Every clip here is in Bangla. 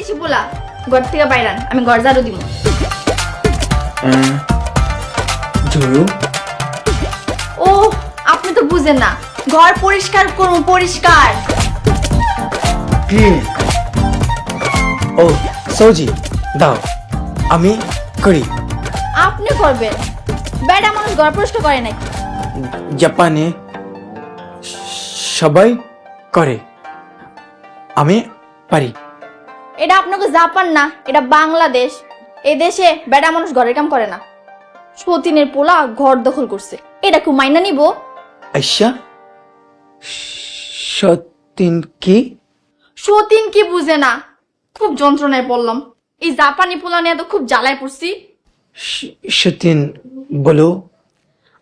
নিশি বলা ঘর থেকে বাইরান, আমি ঘর ঝাড়ু দিব। ঝাড়ু? ও আপনি তো বুঝেন না, ঘর পরিষ্কার করুন, পরিষ্কার। ক্লিন। ও সৌজি দাও, আমি করি। আপনি করবেন? বেটা মানুষ ঘর পরিষ্কার করে নাকি? জাপানে সবাই করে, আমি পারি। এটা আপনাকে জাপান না, এটা বাংলাদেশ। এই দেশে বেটা মানুষ ঘরের কাম করে না। সতীনের পোলা ঘর দখল করছে, এটা কি মাইনা নিব? আচ্ছা, সতীন কি? সতীন কি বুঝে না? খুব যন্ত্রণায় পড়লাম। এই জাপানি পোলা নিয়ে তো খুব জ্বালায় পড়ছি। সতীন বলো।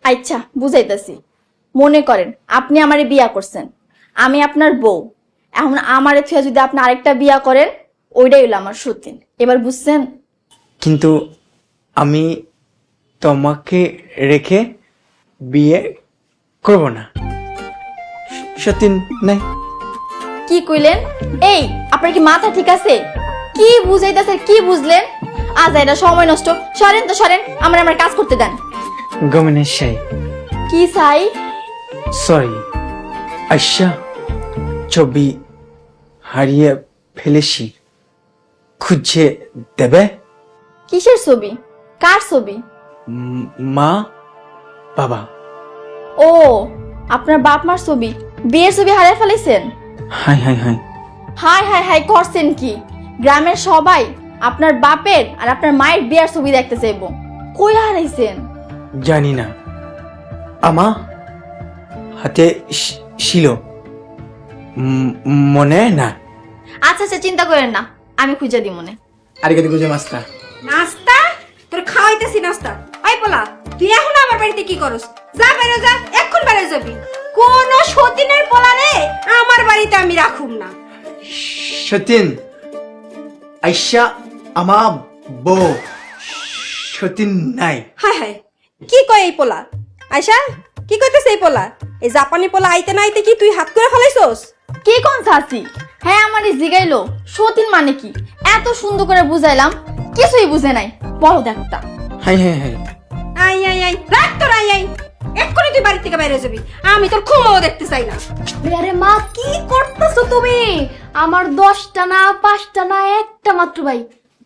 আচ্ছা বুঝাইতেছি। মনে করেন আপনি আমারে বিয়া করছেন, আমি আপনার বউ। এখন আমারে থুয়া যদি আপনি আরেকটা বিয়া করেন, ওইটাই হলো আমার সতীন। এবার বুঝছেন? কিন্তু আমি তোমাকে রেখে বিয়ে করব না। সতীন নাই। কি কইলেন? এই আপনার কি মাথা ঠিক আছে? কি বুঝাইতেছে, কি বুঝলেন? আজ এটা সময় নষ্ট। সরেন তো সরেন, আমার কাজ করতে দেন। গমনের সাই। কি চাই? সরি আচ্ছা, ছবি হারিয়ে ফেলেছি, খুঁজে দেবে? কিসের ছবি? কার ছবি? মা বাবা। ও আপনার বাপ মার ছবি, বিয়ের ছবি হারিয়ে ফেলেছেন? হাই হাই হাই। হাই হাই হাই করছেন কি? গ্রামের সবাই আপনার বাপের আর আপনার মায়ের বিয়ের ছবি দেখতে চাইব। কই হারাইছেন? জানি না, আমা হাতে ছিল, মনে না। আচ্ছা আচ্ছা চিন্তা করেন না, আমি খুঁজে দিই মনে। আরিগাতো গোজাইমাসু। নাস্তা তোর খাওয়াইতেছি নাস্তা। ওই পোলা, তুই এখন আমার বাড়িতে কি করস? যা বেরো যা, এখন বেরো যাবি। কোন সতীনের পোলা রে আমার বাড়িতে আমি রাখুম না। সতীন আইসা আমা বউ, সতীন নাই। হায় হায়, কি কয় এই পোলা? আয়শা, কি কইতেছে এই পোলা? এই জাপানি পোলা আইতে না আইতে কি তুই হাত করে ফেলাইছস? কি কোন চাচি? হ্যাঁ আমারই জিগাইলো সতীন মানে কি। এত সুন্দর করে বুঝাইলাম, কিছুই বুঝে নাই। বড় দেখতা। হাই হাই হাই। আই আই আই, রাখ তোর আই আই। এক্ষুনি তুই বাড়ি থেকে বাইরে যাবি, আমি তোর ক্ষমাও দেখতে চাই না। আরে মা কি করতেছো তুমি? আমার 10টা না 5টা না একটা মাত্র ভাই,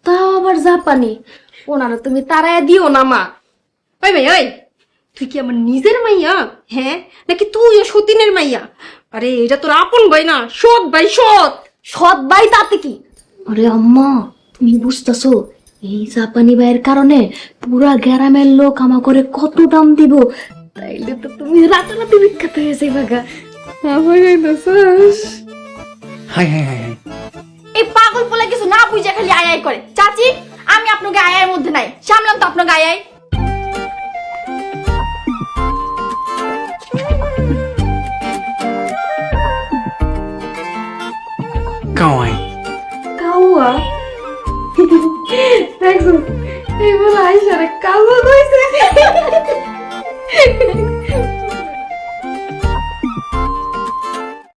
তাও আবার জাপানি। ওনারা তুমি তারায় দিও না মা। ওই ভাই ওই, তুই কি আমার নিজের মাইয়া? হ্যাঁ নাকি তুইও সতীনের মাইয়া? আরে এটা তোর আপন ভাই না, সৎ ভাই, সৎ। সৎ ভাই তাতে কি? আরে আম্মা তুমি বুঝতেছো, এই জাপানি ভাইয়ের কারণে পুরা গ্রামের লোক আমা করে কত দাম দিব। তাইলে তো তুমি রাতারাতি বিখ্যাত হয়ে যাবে গা। হাই হাই হাই হাই। এই পাগল পোলা কিছু না বুঝে খালি আয় আয় করে। চাচি আমি আপনাকে আয় আয়ের মধ্যে নাই, সামলাম তো আপনাকে আয় আয়। কাওয়াই। কাউয়া দেখো এই বলে আইসারে কাউয়া কইছে।